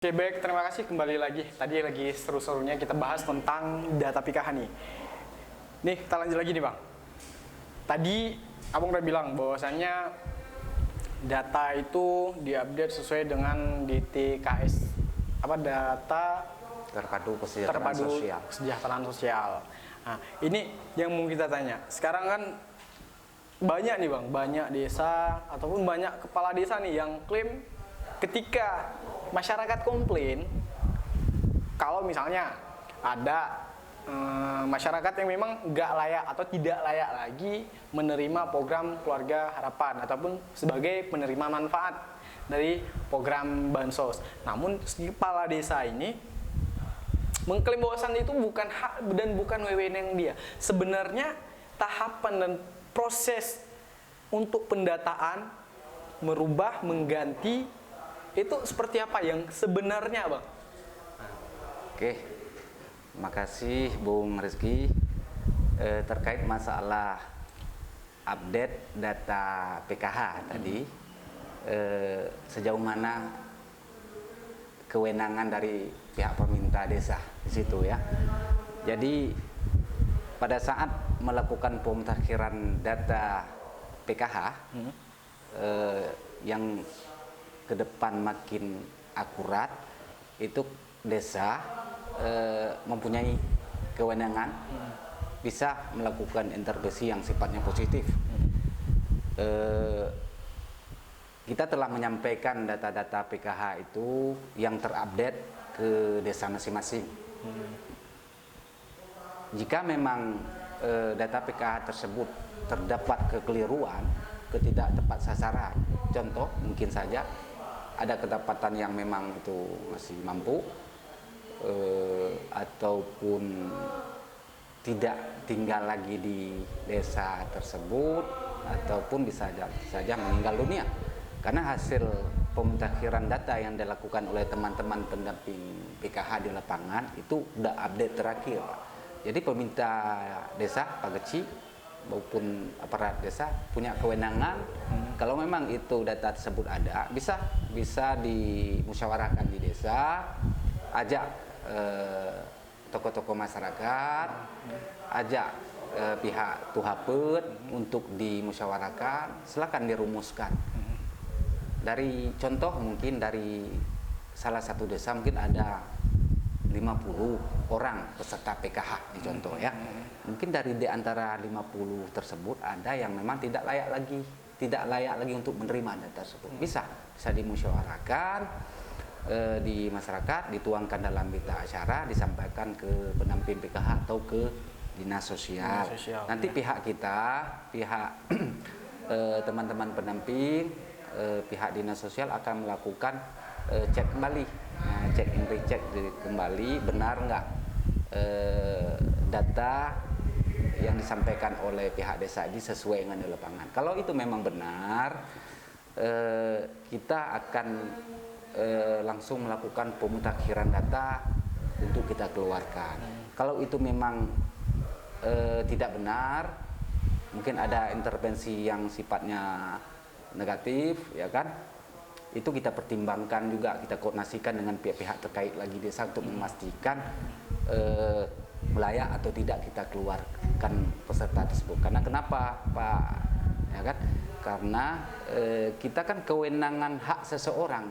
Oke baik, terima kasih kembali lagi. Tadi lagi seru-serunya kita bahas tentang data PKH nih. Nih kita lanjut lagi nih bang. Tadi abang udah bilang bahwasannya data itu diupdate sesuai dengan DTKS. Apa data terpadu kesejahteraan sosial. Kesejahteraan sosial. Nah ini yang mau kita tanya. Sekarang kan banyak nih bang, banyak desa ataupun banyak kepala desa nih yang klaim ketika masyarakat komplain kalau misalnya ada masyarakat yang memang nggak layak atau tidak layak lagi menerima program keluarga harapan ataupun sebagai penerima manfaat dari program bansos. Namun si kepala desa ini mengklaim bahwasan itu bukan hak dan bukan wewenang dia. Sebenarnya tahapan dan proses untuk pendataan merubah mengganti itu seperti apa yang sebenarnya bang? Oke, makasih Bung Rizky. Terkait masalah update data PKH tadi, sejauh mana kewenangan dari pihak pemerintah desa di situ ya. Jadi pada saat melakukan pemutakhiran data PKH yang ke depan makin akurat, itu desa mempunyai kewenangan bisa melakukan intervensi yang sifatnya positif. Kita telah menyampaikan data-data PKH itu yang terupdate ke desa masing-masing. Jika memang data PKH tersebut terdapat kekeliruan, ketidak tepat sasaran, contoh mungkin saja ada kedapatan yang memang itu masih mampu ataupun tidak tinggal lagi di desa tersebut ataupun bisa saja meninggal dunia karena hasil pemutakhiran data yang dilakukan oleh teman-teman pendamping PKH di lapangan itu sudah update terakhir. Jadi pemerintah desa Pak Geci maupun aparat desa punya kewenangan kalau memang itu data tersebut ada bisa dimusyawarahkan di desa, ajak tokoh-tokoh masyarakat, ajak pihak tuhapet untuk dimusyawarahkan, silakan dirumuskan. Dari contoh mungkin dari salah satu desa mungkin ada 50 orang peserta PKH di contoh ya. Mungkin dari di antara 50 tersebut ada yang memang tidak layak lagi untuk menerima data tersebut. Bisa dimusyawarahkan di masyarakat, dituangkan dalam berita acara, disampaikan ke pendamping PKH atau ke dinas sosial. Nanti pihak kita, pihak teman-teman pendamping, pihak dinas sosial akan melakukan cek kembali, cek and recheck kembali benar nggak data yang disampaikan oleh pihak desa ini sesuai dengan di lapangan. Kalau itu memang benar, kita akan langsung melakukan pemutakhiran data untuk kita keluarkan. Kalau itu memang tidak benar, mungkin ada intervensi yang sifatnya negatif, ya kan? Itu kita pertimbangkan juga, kita koordinasikan dengan pihak-pihak terkait lagi desa untuk memastikan layak atau tidak kita keluarkan peserta tersebut. Karena kenapa Pak? Ya kan? Karena kita kan kewenangan hak seseorang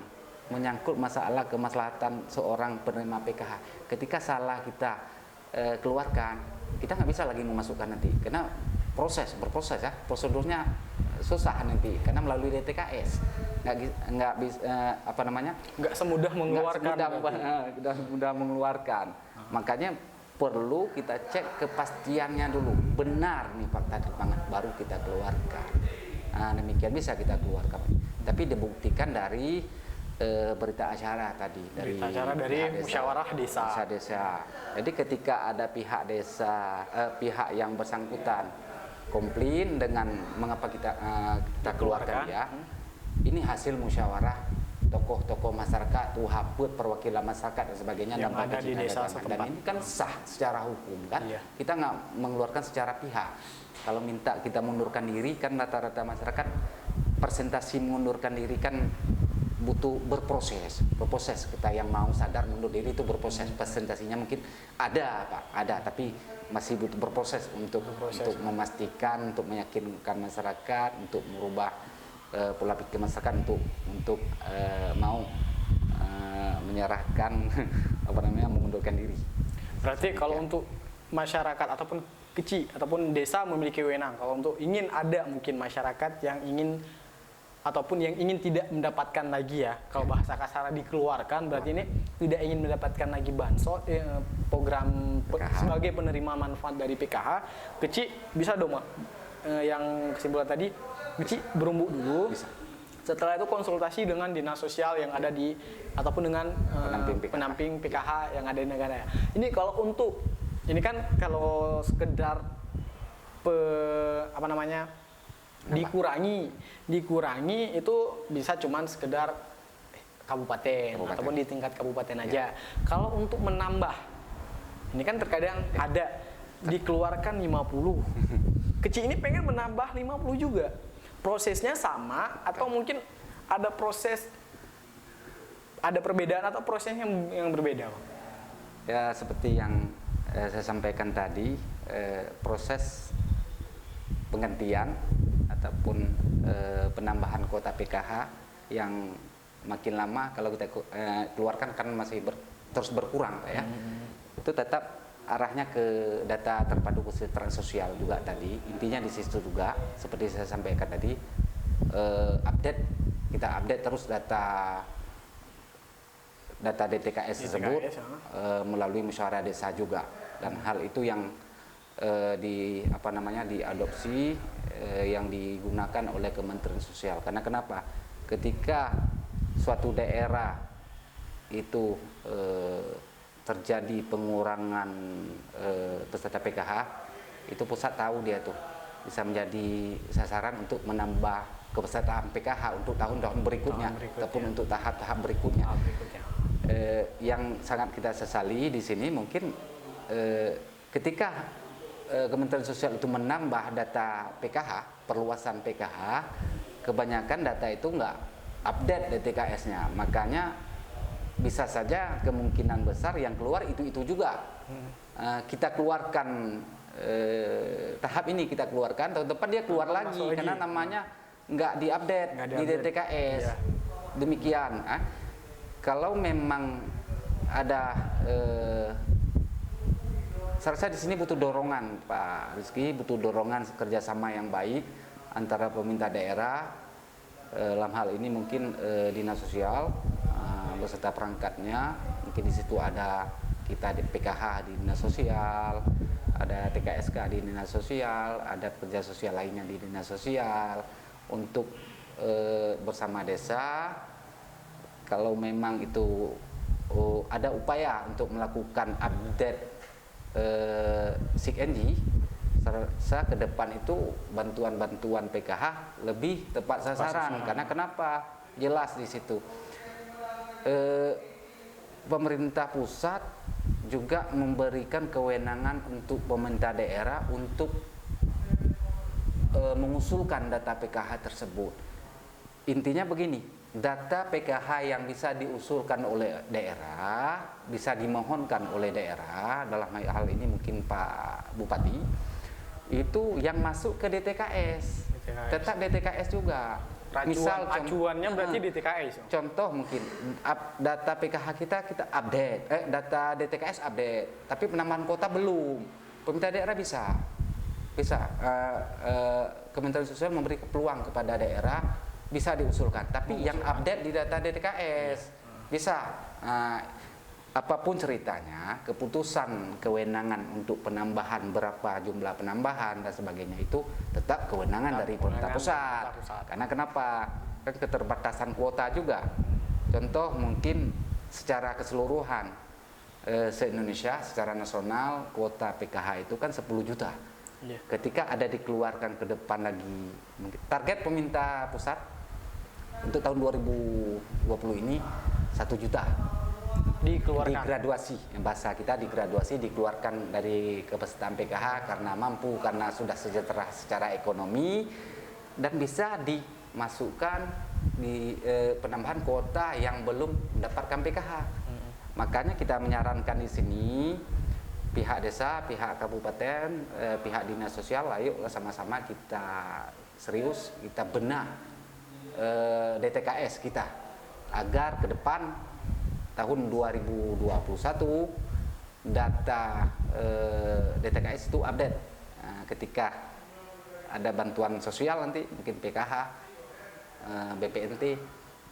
menyangkut masalah kemaslahatan seorang penerima PKH. Ketika salah kita keluarkan, kita nggak bisa lagi memasukkan nanti. Karena berproses ya, prosedurnya susah nanti karena melalui DTKS nggak bisa nggak semudah mengeluarkan. Makanya perlu kita cek kepastiannya dulu, benar nih fakta di lapangan, baru kita keluarkan. Demikian bisa kita keluarkan, tapi dibuktikan dari berita acara tadi, dari musyawarah desa. Jadi ketika ada pihak desa, pihak yang bersangkutan komplain dengan mengapa kita keluarkan dia, ini hasil musyawarah tokoh-tokoh masyarakat, tuhaput, perwakilan masyarakat dan sebagainya yang ada di desa setempat. Dan ini kan sah secara hukum kan, kita nggak mengeluarkan secara pihak. Kalau minta kita mundurkan diri kan rata-rata masyarakat persentasi mengundurkan diri kan butuh berproses. Kita yang mau sadar mundur diri itu berproses. Presentasinya mungkin ada Pak, ada, tapi masih butuh berproses untuk memastikan, untuk meyakinkan masyarakat, untuk merubah pola pikir masyarakat, untuk mau menyerahkan mengundurkan diri. Berarti kalau untuk masyarakat ataupun kecil ataupun desa memiliki wewenang, kalau untuk ingin ada mungkin masyarakat yang ingin ataupun yang ingin tidak mendapatkan lagi ya, kalau bahasa kasar dikeluarkan, berarti ini tidak ingin mendapatkan lagi bansos, program sebagai penerima manfaat dari PKH, kecil bisa dong yang kesimpulan tadi, kecil berumbuk dulu. Bisa. Setelah itu konsultasi dengan dinas sosial yang ada di ataupun dengan penamping PKH yang ada di negara. Ini kalau untuk ini kan kalau sekedar dikurangi itu bisa cuman sekedar kabupaten. Ataupun di tingkat kabupaten aja. Kalau untuk menambah, ini kan terkadang ada dikeluarkan 50. Kecil ini pengen menambah 50 juga. Prosesnya sama atau mungkin ada perbedaan atau proses yang berbeda, Bang? Ya seperti yang saya sampaikan tadi, proses penggantian ataupun penambahan kuota PKH yang makin lama kalau kita keluarkan kan masih terus berkurang, Pak ya. Itu tetap arahnya ke data terpadu kesejahteraan sosial juga tadi. Intinya di situ juga seperti saya sampaikan tadi, kita update terus data DTKS tersebut melalui musyawarah desa juga, dan hal itu yang diadopsi yang digunakan oleh Kementerian Sosial. Karena kenapa? Ketika suatu daerah itu terjadi pengurangan peserta PKH, itu pusat tahu dia tuh bisa menjadi sasaran untuk menambah kepesertaan PKH untuk tahun-tahun berikutnya ataupun untuk tahap-tahap berikutnya. Yang sangat kita sesali di sini mungkin ketika Kementerian Sosial itu menambah data PKH, perluasan PKH, kebanyakan data itu nggak update DTKS-nya, makanya bisa saja kemungkinan besar yang keluar itu juga. Kita keluarkan tahap ini kita keluarkan, tahun depan dia keluar lagi karena namanya nggak diupdate di DTKS. Iya. Demikian. Kalau memang ada saya rasa di sini butuh dorongan, Pak Rizky, butuh dorongan kerjasama yang baik antara pemerintah daerah, dalam hal ini mungkin dinas sosial beserta perangkatnya. Mungkin di situ ada kita di PKH di dinas sosial, ada TKSK di dinas sosial, ada pekerja sosial lainnya di dinas sosial untuk bersama desa. Kalau memang itu ada upaya untuk melakukan update SIG-NG, saya ke depan itu bantuan-bantuan PKH lebih tepat sasaran. Karena kenapa? Jelas di situ. Pemerintah pusat juga memberikan kewenangan untuk pemerintah daerah untuk mengusulkan data PKH tersebut. Intinya begini, data PKH yang bisa diusulkan oleh daerah, bisa dimohonkan oleh daerah, dalam hal ini mungkin Pak Bupati, itu yang masuk ke DTKS. Tetap DTKS juga. Misal acuannya berarti DTKS. Contoh mungkin data PKH kita update, data DTKS update, tapi penambahan kota belum. Pemerintah daerah bisa. Kementerian Sosial memberi peluang kepada daerah bisa diusulkan, tapi yang update di data DTKS bisa. Apapun ceritanya, keputusan kewenangan untuk penambahan berapa jumlah penambahan dan sebagainya itu tetap kewenangan dari pemerintah pusat. Karena kenapa? Kan keterbatasan kuota juga. Contoh mungkin secara keseluruhan se-Indonesia, secara nasional kuota PKH itu kan 10 juta. Ketika ada dikeluarkan ke depan lagi, target pemerintah pusat untuk tahun 2020 ini 1 juta. Dikeluarkan. Digraduasi, yang bahasa kita digraduasi, dikeluarkan dari kepesertaan PKH karena mampu, karena sudah sejahtera secara ekonomi, dan bisa dimasukkan penambahan kuota yang belum mendapatkan PKH. Makanya kita menyarankan di sini pihak desa, pihak kabupaten, pihak dinas sosial, ayo sama-sama kita serius, kita benah DTKS kita agar ke depan tahun 2021 data DTKS itu update. Nah, ketika ada bantuan sosial nanti mungkin PKH, BPNT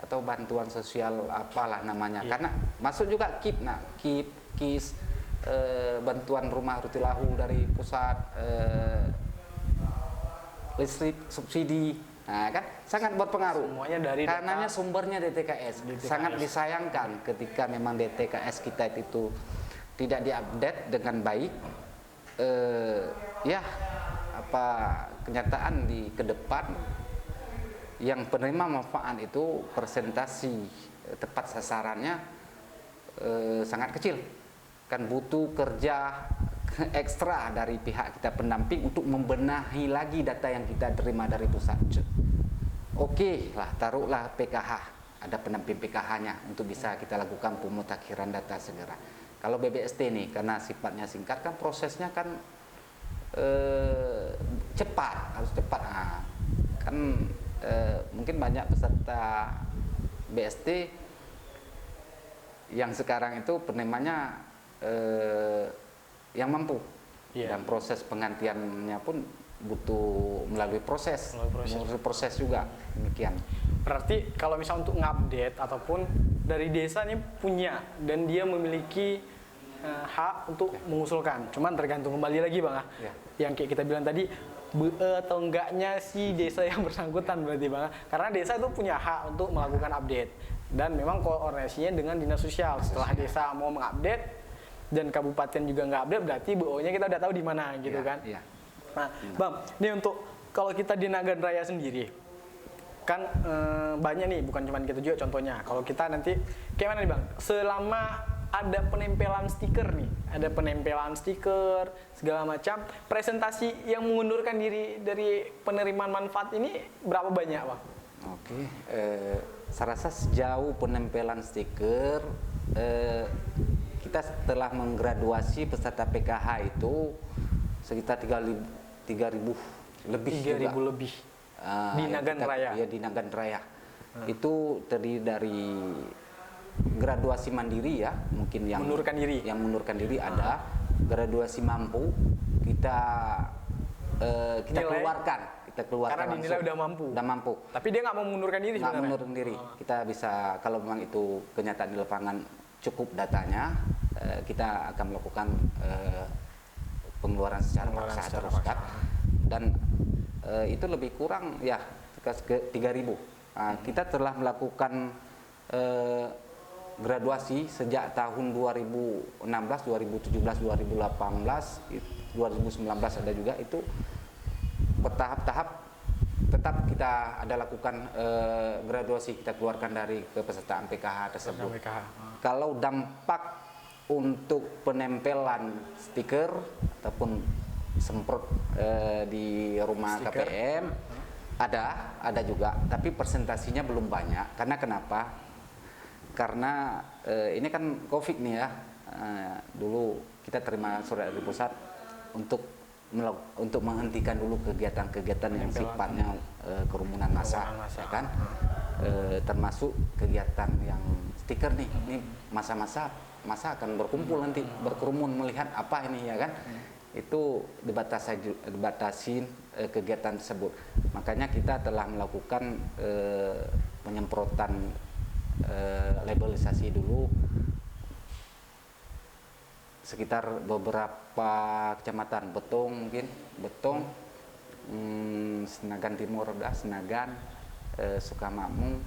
atau bantuan sosial apalah namanya, karena masuk juga KIP, KIP, KIS, bantuan rumah rutilahu dari pusat, listrik subsidi, nah kan sangat berpengaruh. Semuanya dari karenanya sumbernya DTKS. Sangat disayangkan ketika memang DTKS kita itu tidak diupdate dengan baik. Ya apa kenyataan di ke depan yang penerima manfaat itu presentasi tepat sasarannya sangat kecil, kan butuh kerja ekstra dari pihak kita pendamping untuk membenahi lagi data yang kita terima dari pusat. Oke lah, taruhlah PKH, ada pendamping PKH-nya untuk bisa kita lakukan pemutakhiran data segera. Kalau BBST nih, karena sifatnya singkat kan prosesnya kan cepat, harus cepat. Nah, kan mungkin banyak peserta BST yang sekarang itu penerimanya yang mampu, dan proses penggantiannya pun butuh melalui proses juga demikian. Berarti kalau misal untuk ngupdate ataupun dari desa nih punya dan dia memiliki hak untuk mengusulkan, cuman tergantung kembali lagi bang yang kayak kita bilang tadi atau enggaknya si desa yang bersangkutan berarti bang, karena desa itu punya hak untuk melakukan update dan memang koordinasinya dengan dinas sosial. Setelah desa mau mengupdate dan kabupaten juga nggak update, berarti BO-nya kita udah tahu di mana gitu kan. Nah, bang, ini untuk kalau kita di Nagan Raya sendiri kan banyak nih, bukan cuma kita juga contohnya. Kalau kita nanti kayak mana nih bang? Selama ada penempelan stiker nih, ada penempelan stiker segala macam, presentasi yang mengundurkan diri dari penerimaan manfaat ini berapa banyak bang? Oke, saya rasa sejauh penempelan stiker kita telah menggraduasi peserta PKH itu sekitar 3.000 lebih. 3.000 lebih di Nagan Raya. Ya, di Nagan Raya. Itu terdiri dari graduasi mandiri ya, mungkin yang mengundurkan diri ada, graduasi mampu kita keluarkan karena dinilai udah mampu. Tapi dia nggak mau mengundurkan diri sebenarnya. Mengundurkan diri. Kita bisa, kalau memang itu kenyataan di lapangan cukup datanya, kita akan melakukan pengeluaran secara paksa teruskan, dan itu lebih kurang ya ke 3.000. Kita telah melakukan graduasi sejak tahun 2016, 2017, 2018, 2019 ada juga, itu bertahap-tahap tetap kita ada lakukan graduasi, kita keluarkan dari kepesertaan PKH tersebut. Kalau dampak untuk penempelan stiker ataupun semprot di rumah stiker, KPM ada juga, tapi presentasinya belum banyak. Karena kenapa? Karena ini kan COVID nih ya. Dulu kita terima surat dari pusat untuk menghentikan dulu kegiatan-kegiatan yang sifatnya kerumunan massa, ya kan? Termasuk kegiatan yang stiker nih. Ini masa akan berkumpul nanti, berkerumun melihat apa ini ya kan? Itu dibatasin kegiatan tersebut. Makanya kita telah melakukan penyemprotan labelisasi dulu sekitar beberapa kecamatan, Betong, Senagan Timur, Senagan, Sukamakmur,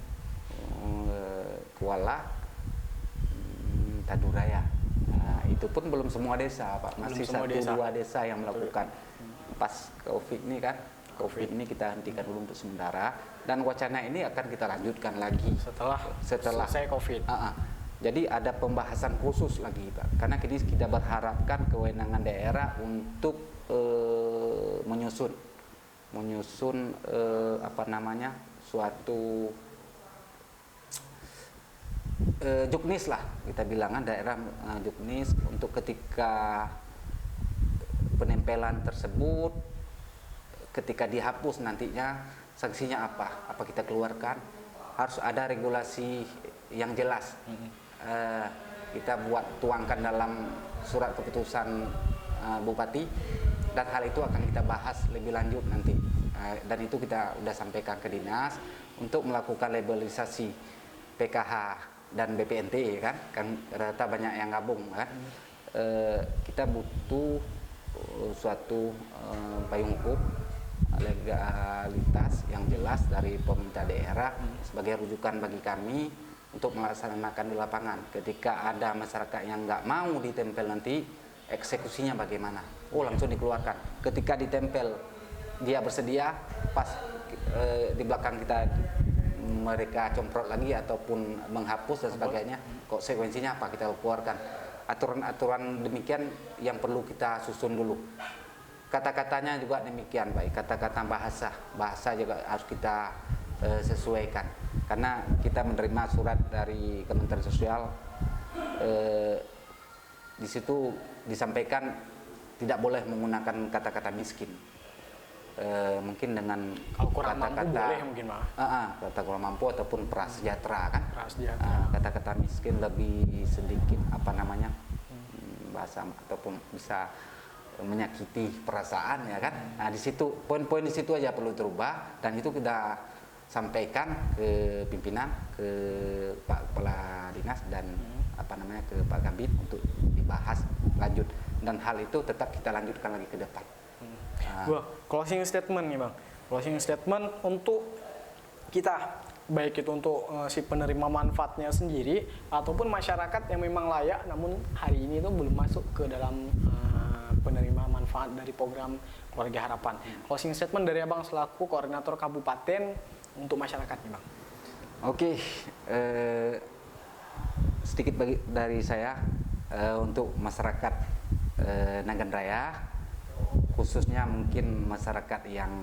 Kuala, Taduraya. Nah, itu pun belum semua desa, Pak. Masih 1-2 desa yang melakukan. Pas COVID ini kan, COVID ini kita hentikan dulu untuk sementara, dan wacana ini akan kita lanjutkan lagi setelah selesai COVID. Jadi ada pembahasan khusus lagi, Pak. Karena kini kita berharapkan kewenangan daerah untuk menyusun suatu juknis lah kita bilangan daerah juknis untuk ketika penempelan tersebut ketika dihapus nantinya sanksinya apa kita keluarkan, harus ada regulasi yang jelas. Kita tuangkan dalam surat keputusan bupati, dan hal itu akan kita bahas lebih lanjut nanti. Dan itu kita sudah sampaikan ke dinas untuk melakukan labelisasi PKH dan BPNT kan rata banyak yang gabung kan. Kita butuh suatu payung hukum legalitas yang jelas dari pemerintah daerah sebagai rujukan bagi kami untuk melaksanakan di lapangan. Ketika ada masyarakat yang nggak mau ditempel nanti, eksekusinya bagaimana? Oh, langsung dikeluarkan. Ketika ditempel dia bersedia, pas di belakang kita mereka comprot lagi ataupun menghapus dan sebagainya, konsekuensinya apa? Kita keluarkan. Aturan-aturan demikian yang perlu kita susun dulu. Kata-katanya juga demikian, baik kata-kata bahasa juga harus kita sesuaikan, karena kita menerima surat dari Kementerian Sosial, di situ disampaikan tidak boleh menggunakan kata-kata miskin. Mungkin dengan kata-kata kata kurang mampu ataupun prasejahtera kan, kata-kata miskin lebih sedikit bahasa ataupun bisa menyakiti perasaan ya kan. Nah di situ poin-poin di situ aja perlu terubah, dan itu kita sampaikan ke pimpinan, ke Pak Kepala Dinas dan ke Pak Kabid untuk dibahas lanjut, dan hal itu tetap kita lanjutkan lagi ke depan. Closing statement nih Bang, closing statement untuk kita, baik itu untuk si penerima manfaatnya sendiri ataupun masyarakat yang memang layak namun hari ini itu belum masuk ke dalam penerima manfaat dari program Keluarga Harapan. Closing statement dari Abang selaku koordinator kabupaten untuk masyarakat nih Bang. Oke, sedikit dari saya untuk masyarakat Nagan Raya, khususnya mungkin masyarakat yang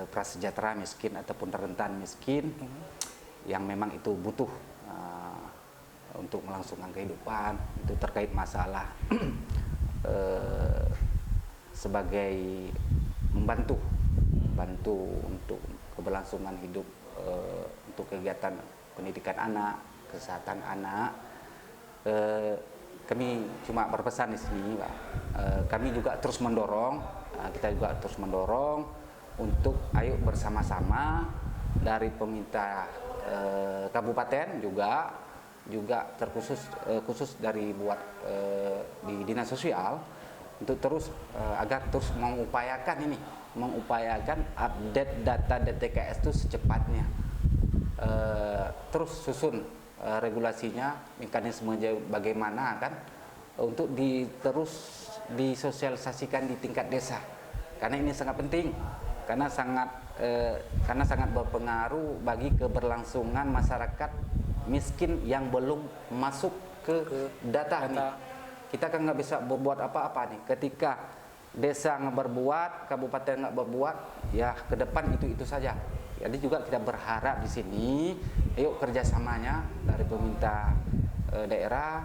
prasejahtera miskin ataupun rentan miskin, yang memang itu butuh untuk melangsungkan kehidupan, itu terkait masalah sebagai membantu untuk keberlangsungan hidup, untuk kegiatan pendidikan anak, kesehatan anak. Kami cuma berpesan di sini, Pak. Kami juga terus mendorong, kita juga terus mendorong untuk ayo bersama-sama dari pemerintah kabupaten juga terkhusus khusus dari buat di dinas sosial untuk terus agar terus mengupayakan update data DTKS itu secepatnya, terus susun regulasinya, mekanisme bagaimana kan untuk terus disosialisasikan di tingkat desa, karena ini sangat penting, karena sangat berpengaruh bagi keberlangsungan masyarakat miskin yang belum masuk ke data. Nih. Kita kan nggak bisa berbuat apa-apa nih. Ketika desa nggak berbuat, kabupaten nggak berbuat, ya ke depan itu saja. Jadi juga kita berharap di sini, yuk kerjasamanya dari pemerintah daerah,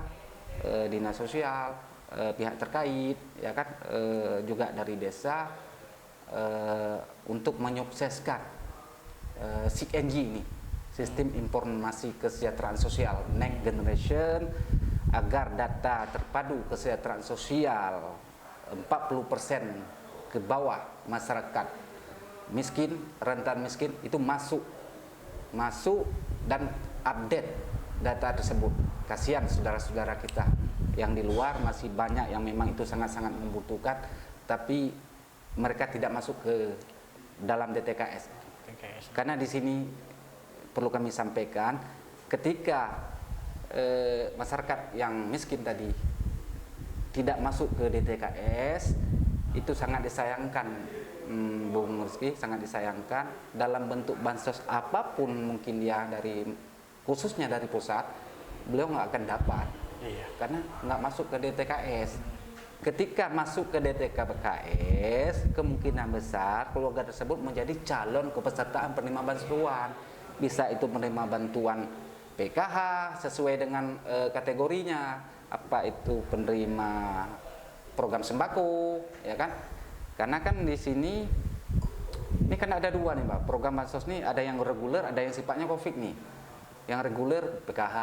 dinas sosial, pihak terkait, ya kan, juga dari desa untuk menyukseskan SIKNG ini. Sistem Informasi Kesejahteraan Sosial Next Generation, agar data terpadu kesejahteraan sosial 40% ke bawah masyarakat miskin, rentan miskin itu masuk dan update data tersebut. Kasihan saudara-saudara kita yang di luar, masih banyak yang memang itu sangat-sangat membutuhkan, tapi mereka tidak masuk ke dalam DTKS. Karena di sini perlu kami sampaikan, ketika masyarakat yang miskin tadi tidak masuk ke DTKS, itu sangat disayangkan, Bung Rizky, sangat disayangkan. Dalam bentuk bansos apapun mungkin dia khususnya dari pusat, beliau nggak akan dapat, karena nggak masuk ke DTKS. Ketika masuk ke DTKS, kemungkinan besar keluarga tersebut menjadi calon kepesertaan penerima bantuan. Bisa itu menerima bantuan PKH sesuai dengan kategorinya, apa itu penerima program sembako, ya kan? Karena kan di sini ini kan ada dua nih Pak, program bansos nih ada yang reguler, ada yang sifatnya COVID nih. Yang reguler PKH,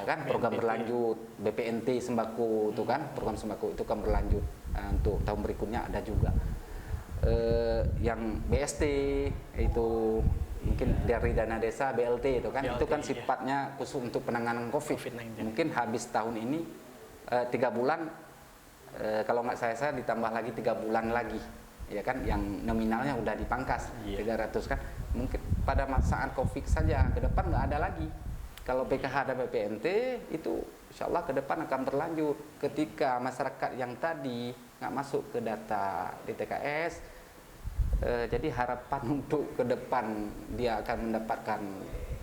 ya kan, program berlanjut, BPNT sembako itu kan, program sembako itu kan berlanjut. Nah, untuk tahun berikutnya ada juga. Yang BST itu mungkin dari dana desa BLT itu kan, BLT, itu kan iya. sifatnya khusus untuk penanganan COVID-19. COVID-19. Mungkin habis tahun ini 3 bulan, kalau nggak saya ditambah lagi 3 bulan lagi, ya kan, yang nominalnya udah dipangkas 300 kan. Mungkin pada saat COVID saja, ke depan nggak ada lagi. Kalau PKH dan BPNT itu insya Allah ke depan akan berlanjut. Ketika masyarakat yang tadi nggak masuk ke data DTKS, jadi harapan untuk ke depan dia akan mendapatkan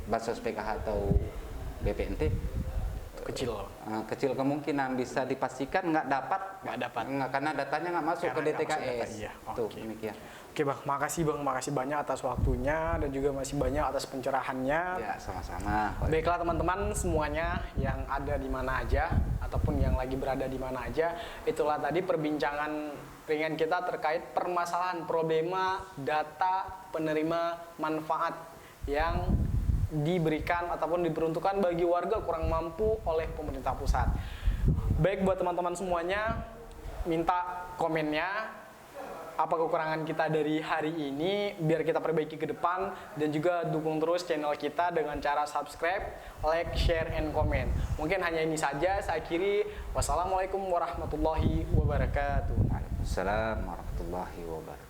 bansos PKH atau BPNT Kecil. kecil kemungkinan, bisa dipastikan nggak dapat, karena datanya nggak masuk ke DTKS. Iya. Tuh, Oke. demikian. Oke Bang, makasih banyak atas waktunya dan juga masih banyak atas pencerahannya. Ya, sama-sama. Baiklah teman-teman semuanya yang ada di mana aja ataupun yang lagi berada di mana aja, itulah tadi perbincangan ringan kita terkait permasalahan problema data penerima manfaat yang diberikan ataupun diperuntukkan bagi warga kurang mampu oleh pemerintah pusat. Baik, buat teman-teman semuanya, minta komennya apa kekurangan kita dari hari ini biar kita perbaiki ke depan, dan juga dukung terus channel kita dengan cara subscribe, like, share, and comment. Mungkin hanya ini saja, saya akhiri. Wassalamualaikum warahmatullahi wabarakatuh. Waalaikumsalam warahmatullahi wabarakatuh.